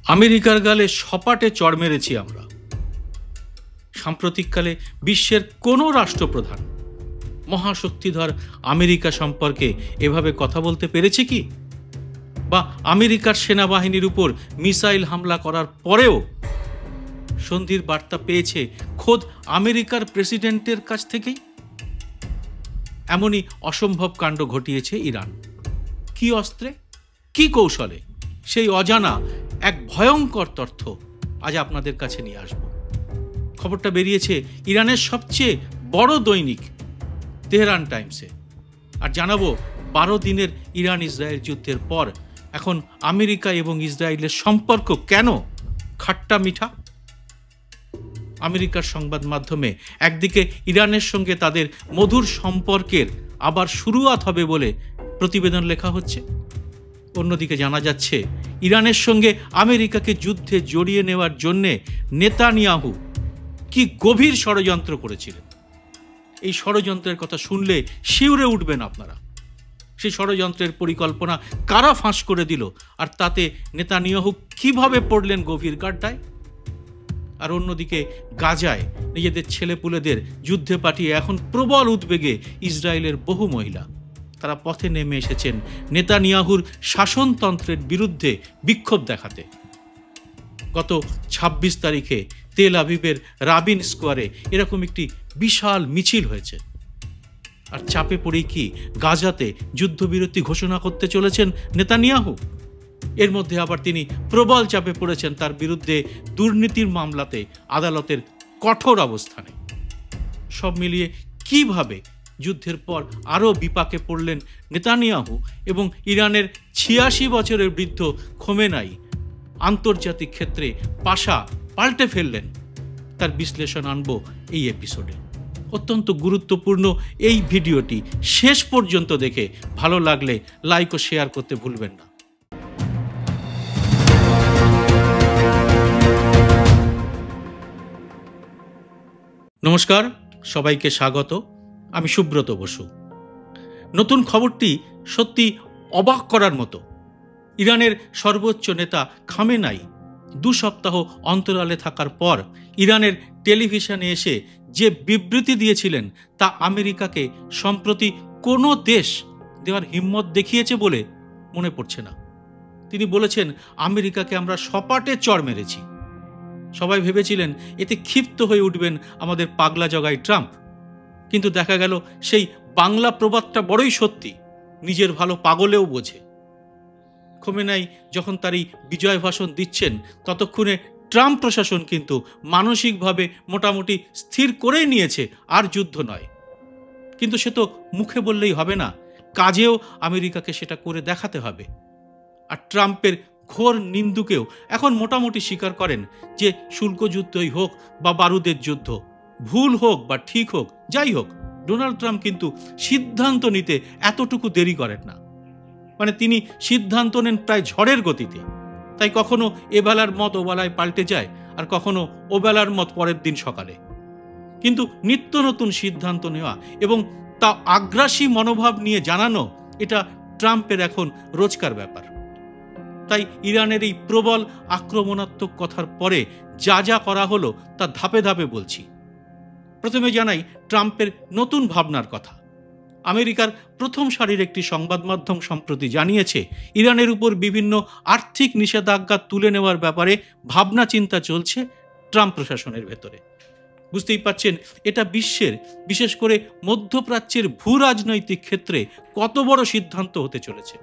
আমেরিকার গালে সপাটে চড় মেরেছি আমরা। সাম্প্রতিককালে বিশ্বের কোনো রাষ্ট্রপ্রধান মহাশক্তিধর আমেরিকা সম্পর্কে এভাবে কথা বলতে পেরেছে কি? বা আমেরিকার সেনাবাহিনীর উপর মিসাইল হামলা করার পরেও সন্ধির বার্তা পেয়েছে খোদ আমেরিকার প্রেসিডেন্টের কাছ থেকেই? এমনই অসম্ভব কাণ্ড ঘটিয়েছে ইরান। কি অস্ত্রে, কি কৌশলে, সেই অজানা এক ভয়ঙ্কর তথ্য আজ আপনাদের কাছে নিয়ে আসব। খবরটা বেরিয়েছে ইরানের সবচেয়ে বড় দৈনিক তেহরান টাইমসে। আর জানাবো 12 দিনের ইরান ইসরায়েল যুদ্ধের পর এখন আমেরিকা এবং ইসরায়েলের সম্পর্ক কেন খাট্টা মিঠা। আমেরিকার সংবাদ মাধ্যমে একদিকে ইরানের সঙ্গে তাদের মধুর সম্পর্কের আবার শুরুয়াত হবে বলে প্রতিবেদন লেখা হচ্ছে, অন্যদিকে জানা যাচ্ছে ইরানের সঙ্গে আমেরিকাকে যুদ্ধে জড়িয়ে নেওয়ার জন্যে নেতানিয়াহু কি গভীর ষড়যন্ত্র করেছিলেন। এই ষড়যন্ত্রের কথা শুনলে শিউরে উঠবেন আপনারা। সেই ষড়যন্ত্রের পরিকল্পনা কারা ফাঁস করে দিল, আর তাতে নেতানিয়াহু কিভাবে পড়লেন গভীর গাড্ডায়। আর অন্যদিকে গাজায় নিজেদের ছেলেপুলেদের যুদ্ধে পাঠিয়ে এখন প্রবল উদ্বেগে ইসরায়েলের বহু মহিলা। তারা পথে নেমে এসেছেন নেতানিয়াহুর শাসনতন্ত্রের বিরুদ্ধে বিক্ষোভ দেখাতে। গত 26 তারিখে তেল আভিভের রাবিন স্কোয়ারে এরকম একটি বিশাল মিছিল হয়েছে। আর চাপে পড়েই কি গাজাতে যুদ্ধবিরতি ঘোষণা করতে চলেছেন নেতানিয়াহু। এর মধ্যে আবার তিনি প্রবল চাপে পড়েছেন তার বিরুদ্ধে দুর্নীতির মামলাতে আদালতের কঠোর অবস্থানে। সব মিলিয়ে কিভাবে যুদ্ধের পর আরও বিপাকে পড়লেন নেতানিয়াহু এবং ইরানের 86 বছরের বৃদ্ধ খোমেনাই আন্তর্জাতিক ক্ষেত্রে পাশা পাল্টে ফেললেন, তার বিশ্লেষণ আনবো এই এপিসোডে। অত্যন্ত গুরুত্বপূর্ণ এই ভিডিওটি শেষ পর্যন্ত দেখে ভালো লাগলে লাইক ও শেয়ার করতে ভুলবেন না। নমস্কার, সবাইকে স্বাগত। আমি সুব্রত বসু। নতুন খবরটি সত্যি অবাক করার মতো। ইরানের সর্বোচ্চ নেতা খামেনাই 2 সপ্তাহ অন্তরালে থাকার পর ইরানের টেলিভিশনে এসে যে বিবৃতি দিয়েছিলেন তা আমেরিকাকে সম্প্রতি কোনো দেশ দেওয়ার হিম্মত দেখিয়েছে বলে মনে পড়ছে না। তিনি বলেছেন, আমেরিকাকে আমরা সপাটে চড় মেরেছি। সবাই ভেবেছিলেন এতে ক্ষিপ্ত হয়ে উঠবেন আমাদের পাগলা জগাই ট্রাম্প, কিন্তু দেখা গেল সেই বাংলা প্রবাদটা বড়ই সত্যি, নিজের ভালো পাগলেও বোঝে। খোমেনাই যখন তার এই বিজয় ভাষণ দিচ্ছেন ততক্ষণে ট্রাম্প প্রশাসন কিন্তু মানসিকভাবে মোটামুটি স্থির করেই নিয়েছে আর যুদ্ধ নয়। কিন্তু সে তো মুখে বললেই হবে না, কাজেও আমেরিকাকে সেটা করে দেখাতে হবে। আর ট্রাম্পের ঘোর নিন্দুকেও এখন মোটামুটি স্বীকার করেন যে শুল্ক যুদ্ধই হোক বা বারুদের যুদ্ধ, ভুল হোক বা ঠিক হোক, যাই হোক, ডোনাল্ড ট্রাম্প কিন্তু সিদ্ধান্ত নিতে এতটুকু দেরি করেন না। মানে তিনি সিদ্ধান্ত নেন প্রায় ঝড়ের গতিতে। তাই কখনো এবেলার মত ওবেলায় পাল্টে যায়, আর কখনো ওবেলার মত পরের দিন সকালে। কিন্তু নিত্য নতুন সিদ্ধান্ত নেওয়া এবং তা আগ্রাসী মনোভাব নিয়ে জানানো, এটা ট্রাম্পের এখন রোজকার ব্যাপার। তাই ইরানের এই প্রবল আক্রমণাত্মক কথার পরে যা যা করা হলো তা ধাপে ধাপে বলছি। প্রথমে জানাই ট্রাম্পের নতুন ভাবনার কথা। আমেরিকার প্রথম সারির একটি সংবাদ মাধ্যম সম্প্রতি জানিয়েছে ইরানের উপর বিভিন্ন আর্থিক নিষেধাজ্ঞা তুলে নেওয়ার ব্যাপারে ভাবনা চিন্তা চলছে ট্রাম্প প্রশাসনের ভেতরে। বুঝতেই পারছেন এটা বিশ্বের, বিশেষ করে মধ্যপ্রাচ্যের ভূ রাজনৈতিক ক্ষেত্রে কত বড় সিদ্ধান্ত হতে চলেছে।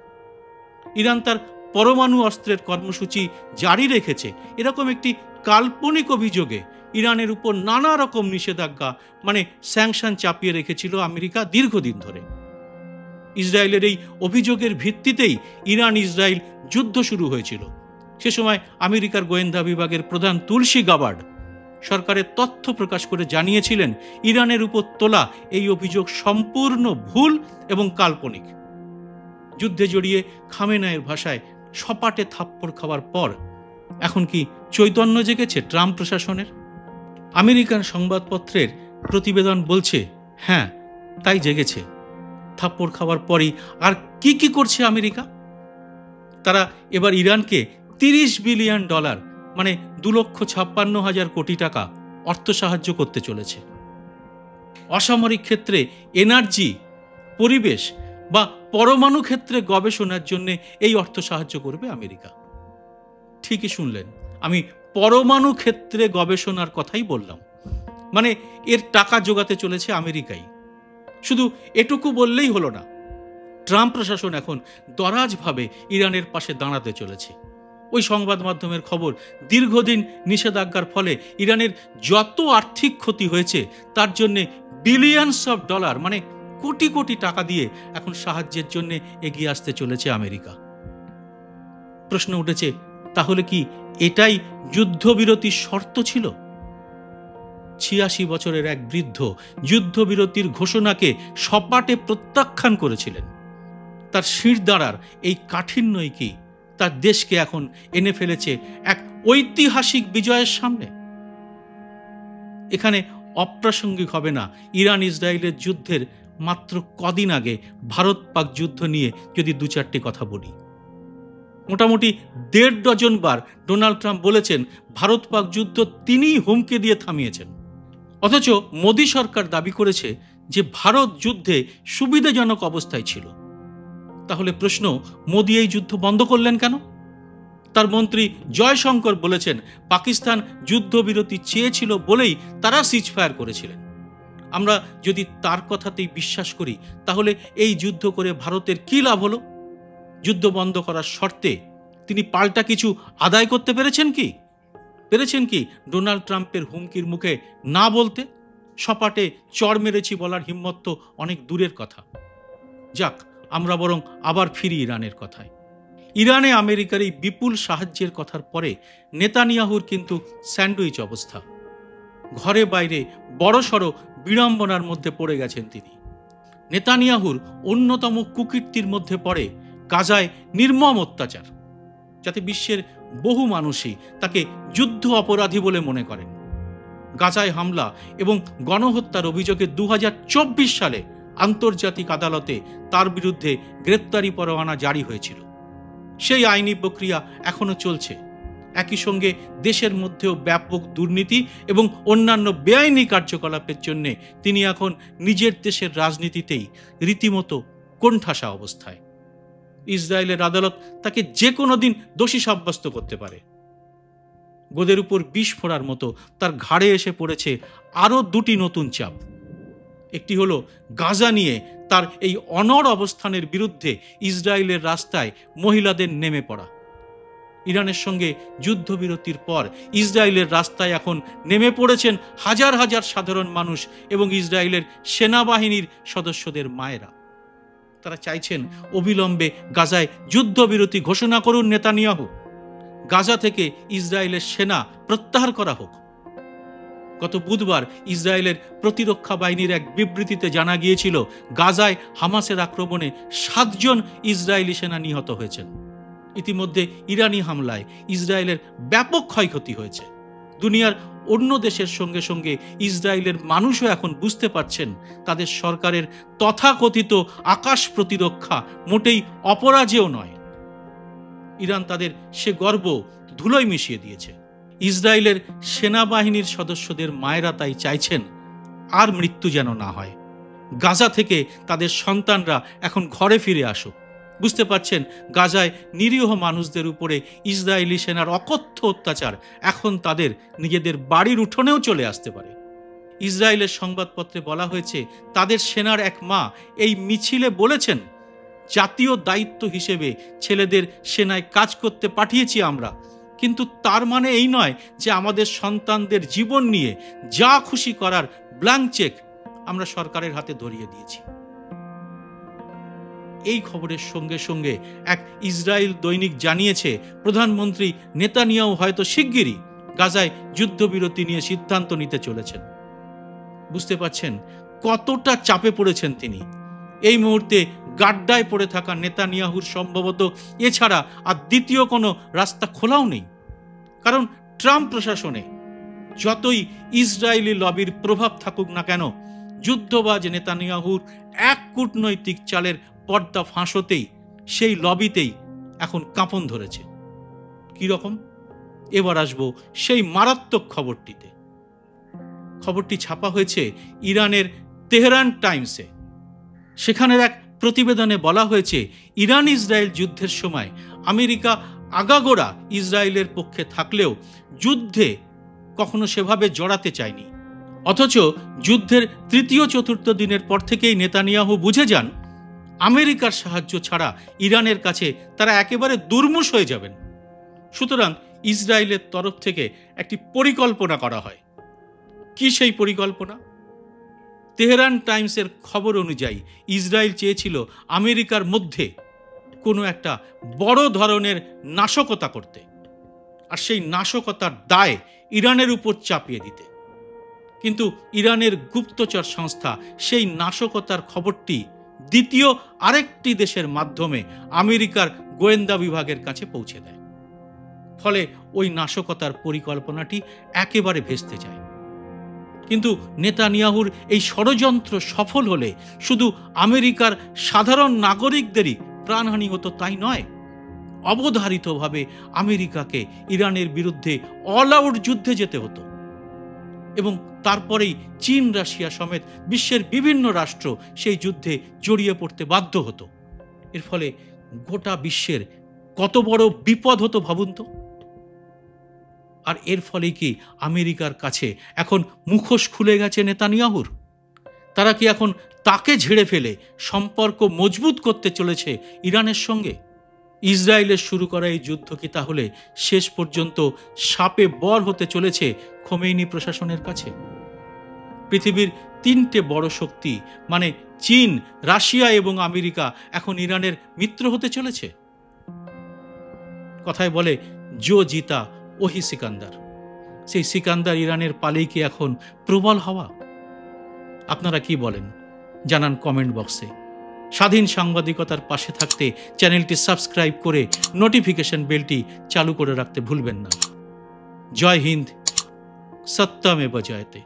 ইরান তার পরমাণু অস্ত্রের কর্মসূচি জারি রেখেছে এরকম একটি কাল্পনিক অভিযোগে ইরানের উপর নানা রকম নিষেধাজ্ঞা মানে স্যাংশন চাপিয়ে রেখেছিল আমেরিকা দীর্ঘদিন ধরে। ইসরায়েলের এই অভিযোগের ভিত্তিতেই ইরান ইসরায়েল যুদ্ধ শুরু হয়েছিল। সে সময় আমেরিকার গোয়েন্দা বিভাগের প্রধান তুলসী গাবার্ড সরকারের তথ্য প্রকাশ করে জানিয়েছিলেন ইরানের উপর তোলা এই অভিযোগ সম্পূর্ণ ভুল এবং কাল্পনিক। যুদ্ধে জড়িয়ে খামেনাইয়ের ভাষায় সপাটে থাপ্পড় খাওয়ার পর এখন কি চৈতন্য জেগেছে ট্রাম্প প্রশাসনের? আমেরিকান সংবাদপত্রের প্রতিবেদন বলছে, হ্যাঁ তাই জেগেছে। থাপ্পড় খাওয়ার পরই আর কি কি করছে আমেরিকা? তারা এবার ইরানকে $30 বিলিয়ন, মানে 2,56,000 কোটি টাকা অর্থ সাহায্য করতে চলেছে। অসামরিক ক্ষেত্রে এনার্জি, পরিবেশ বা পরমাণু ক্ষেত্রে গবেষণার জন্য এই অর্থ সাহায্য করবে আমেরিকা। ঠিকই শুনলেন, আমি পরমাণু ক্ষেত্রে গবেষণার কথাই বললাম। মানে এর টাকা জোগাতে চলেছে আমেরিকাই। শুধু এটুকু বললেই হলো না, ট্রাম্প প্রশাসন এখন দরাজভাবে ইরানের পাশে দাঁড়াতে চলেছে। ওই সংবাদ মাধ্যমের খবর, দীর্ঘদিন নিষেধাজ্ঞার ফলে ইরানের যত আর্থিক ক্ষতি হয়েছে তার জন্য বিলিয়নস অফ ডলার, মানে কোটি কোটি টাকা দিয়ে এখন সাহায্যের জন্য এগিয়ে আসতে চলেছে আমেরিকা। প্রশ্ন উঠেছে, তাহলে কি এটাই যুদ্ধবিরতির শর্ত ছিল? 86 বছরের এক বৃদ্ধ যুদ্ধবিরতির ঘোষণাকে সপাটে প্রত্যাখ্যান করেছিলেন। তার শিরদাঁড়ার এই কাঠিন্যই কি তার দেশকে এখন এনে ফেলেছে এক ঐতিহাসিক বিজয়ের সামনে? এখানে অপ্রাসঙ্গিক হবে না ইরান ইসরায়েলের যুদ্ধের মাত্র কদিন আগে ভারত পাক যুদ্ধ নিয়ে যদি 2-4টি কথা বলি। মোটামুটি 1.5 ডজন বার ডোনাল্ড ট্রাম্প বলেছেন ভারত পাক যুদ্ধ তিনিই হুমকি দিয়ে থামিয়েছেন। অথচ মোদী সরকার দাবি করেছে যে ভারত যুদ্ধে সুবিধাজনক অবস্থায় ছিল। তাহলে প্রশ্ন, মোদী এই যুদ্ধ বন্ধ করলেন কেন? তার মন্ত্রী জয়শঙ্কর বলেছেন পাকিস্তান যুদ্ধবিরতি চেয়েছিল বলেই তারা সিজফায়ার করেছিলেন। আমরা যদি তার কথাতেই বিশ্বাস করি, তাহলে এই যুদ্ধ করে ভারতের কি লাভ হলো? যুদ্ধ বন্ধ করার শর্তে তিনি পাল্টা কিছু আদায় করতে পেরেছেন কি ডোনাল্ড ট্রাম্পের হুমকির মুখে না বলতে? সপাটে চড় মেরেছি বলার হিম্মত তো অনেক দূরের কথা। যাক, আমরা বরং আবার ফিরি ইরানের কথায়। ইরানে আমেরিকার এই বিপুল সাহায্যের কথার পরে নেতানিয়াহুর কিন্তু স্যান্ডউইচ অবস্থা। ঘরে বাইরে বড়সড় বিড়ম্বনার মধ্যে পড়ে গেছেন তিনি। নেতানিয়াহুর অন্যতম কুকীর্তির মধ্যে পড়ে গাজায় নির্মম অত্যাচার, যাতে বিশ্বের বহু মানুষই তাকে যুদ্ধ অপরাধী বলে মনে করেন। গাজায় হামলা এবং গণহত্যার অভিযোগে 2024 সালে আন্তর্জাতিক আদালতে তার বিরুদ্ধে গ্রেপ্তারি পরোয়ানা জারি হয়েছিল। সেই আইনি প্রক্রিয়া এখনো চলছে। একই সঙ্গে দেশের মধ্যেও ব্যাপক দুর্নীতি এবং অন্যান্য বেআইনি কার্যকলাপের জন্য তিনি এখন নিজের দেশের রাজনীতিতেই রীতিমতো কোণঠাসা অবস্থায়। ইসরায়েলের আদালত তাকে যে কোনো দিন দোষী সাব্যস্ত করতে পারে। গোদের উপর বিষ ফোঁড়ার মতো তার ঘাড়ে এসে পড়েছে আরও 2টি নতুন চাপ। একটি হলো গাজা নিয়ে তার এই অনড় অবস্থানের বিরুদ্ধে ইসরায়েলের রাস্তায় মহিলাদের নেমে পড়া। ইরানের সঙ্গে যুদ্ধবিরতির পর ইসরায়েলের রাস্তায় এখন নেমে পড়েছেন হাজার হাজার সাধারণ মানুষ এবং ইসরায়েলের সেনাবাহিনীর সদস্যদের মায়েরা। তারা চাইছেন অবিলম্বে গাজায় যুদ্ধবিরতি ঘোষণা করুন নেতানিয়াহু। গাজা থেকে ইসরায়েলের সেনা প্রত্যাহার করা হোক। গত বুধবার ইসরায়েলের প্রতিরক্ষা বাহিনীর এক বিবৃতিতে জানা গিয়েছিল গাজায় হামাসের আক্রমণে 7 জন ইসরায়েলি সেনা নিহত হয়েছেন। ইতিমধ্যে ইরানি হামলায় ইসরায়েলের ব্যাপক ক্ষয়ক্ষতি হয়েছে। দুনিয়ার অন্য দেশের সঙ্গে সঙ্গে ইসরায়েলের মানুষও এখন বুঝতে পারছেন তাদের সরকারের তথাকথিত আকাশ প্রতিরক্ষা মোটেই অপরাজেয় নয়। ইরান তাদের সে গর্ব ধুলোয় মিশিয়ে দিয়েছে। ইসরায়েলের সেনাবাহিনীর সদস্যদের মায়েরা তাই চাইছেন আর মৃত্যু যেন না হয়। গাজা থেকে তাদের সন্তানরা এখন ঘরে ফিরে আসুক। বুঝতে পারছেন গাজায় নিরীহ মানুষদের উপরে ইসরায়েলি সেনার অকথ্য অত্যাচার এখন তাদের নিজেদের বাড়ির উঠোনেও চলে আসতে পারে। ইসরায়েলের সংবাদপত্রে বলা হয়েছে তাদের সেনার এক মা এই মিছিলে বলেছেন, জাতীয় দায়িত্ব হিসেবে ছেলেদের সেনায় কাজ করতে পাঠিয়েছি আমরা, কিন্তু তার মানে এই নয় যে আমাদের সন্তানদের জীবন নিয়ে যা খুশি করার ব্ল্যাঙ্ক চেক আমরা সরকারের হাতে ধরিয়ে দিয়েছি। এই খবরের সঙ্গে সঙ্গে এক ইসরায়েল দৈনিক জানিয়েছে প্রধানমন্ত্রী নেতানিয়াহু হয়তো শিগগিরই গাজায় যুদ্ধবিরতি নিয়ে সিদ্ধান্ত নিতে চলেছেন। বুঝতে পারছেন কতটা চাপে পড়েছেন তিনি। এই মুহূর্তে গাড্ডায় পড়ে থাকা নেতানিয়াহুর সম্ভবত এছাড়া আর দ্বিতীয় কোনো রাস্তা খোলাও নেই। কারণ ট্রাম্প প্রশাসনে যতই ইসরায়েলি লবির প্রভাব থাকুক না কেন, যুদ্ধবাজ নেতানিয়াহুর এক কূটনৈতিক চালের পর্দা ফাঁস হতেই সেই লবিতেই এখন কাঁপন ধরেছে। কীরকম? এবার আসবো সেই মারাত্মক খবরটিতে। খবরটি ছাপা হয়েছে ইরানের তেহরান টাইমসে। সেখানের এক প্রতিবেদনে বলা হয়েছে, ইরান ইসরায়েল যুদ্ধের সময় আমেরিকা আগাগোড়া ইসরায়েলের পক্ষে থাকলেও যুদ্ধে কখনো সেভাবে জড়াতে চায়নি। অথচ যুদ্ধের তৃতীয় চতুর্থ দিনের পর থেকেই নেতানিয়াহু বুঝে যান আমেরিকার সাহায্য ছাড়া ইরানের কাছে তারা একেবারে দুর্মুষ হয়ে যাবেন। সুতরাং ইসরায়েলের তরফ থেকে একটি পরিকল্পনা করা হয়। কি সেই পরিকল্পনা? তেহরান টাইমসের খবর অনুযায়ী ইসরায়েল চেয়েছিল আমেরিকার মধ্যে কোনো একটা বড় ধরনের নাশকতা করতে, আর সেই নাশকতার দায় ইরানের উপর চাপিয়ে দিতে। কিন্তু ইরানের গুপ্তচর সংস্থা সেই নাশকতার খবরটি দ্বিতীয় আরেকটি দেশের মাধ্যমে আমেরিকার গোয়েন্দা বিভাগের কাছে পৌঁছে দেয়। ফলে ওই নাশকতার পরিকল্পনাটি একেবারে ভেস্তে যায়। কিন্তু নেতানিয়াহুর এই ষড়যন্ত্র সফল হলে শুধু আমেরিকার সাধারণ নাগরিকদেরই প্রাণহানি হতো তাই নয়, অবধারিতভাবে আমেরিকাকে ইরানের বিরুদ্ধে অল আউট যুদ্ধে যেতে হতো। এবং তারপরেই চীন, রাশিয়া সমেত বিশ্বের বিভিন্ন রাষ্ট্র সেই যুদ্ধে জড়িয়ে পড়তে বাধ্য হতো। এর ফলে গোটা বিশ্বের কত বড় বিপদ হতো ভাবুন তো। আর এর ফলে কি আমেরিকার কাছে এখন মুখোশ খুলে গেছে নেতানিয়াহুর? তারা কি এখন তাকে ঝেড়ে ফেলে সম্পর্ক মজবুত করতে চলেছে ইরানের সঙ্গে? ইসরায়েলের শুরু করা এই যুদ্ধ কি তাহলে শেষ পর্যন্ত শাপে বর হতে চলেছে খোমেনি প্রশাসনের কাছে? পৃথিবীর তিনটে বড় শক্তি মানে চীন, রাশিয়া এবং আমেরিকা এখন ইরানের মিত্র হতে চলেছে। কথায় বলে, জো জিতা ওহি সিকান্দার। সেই সিকান্দার ইরানের পালেই কি এখন প্রবল হওয়া? আপনারা কি বলেন জানান কমেন্ট বক্সে। স্বাধীন সাংবাদিকতার পাশে থাকতে চ্যানেলটি সাবস্ক্রাইব করে নোটিফিকেশন বেলটি চালু করে রাখতে ভুলবেন না। জয় হিন্দ, সত্যমেব জয়তে।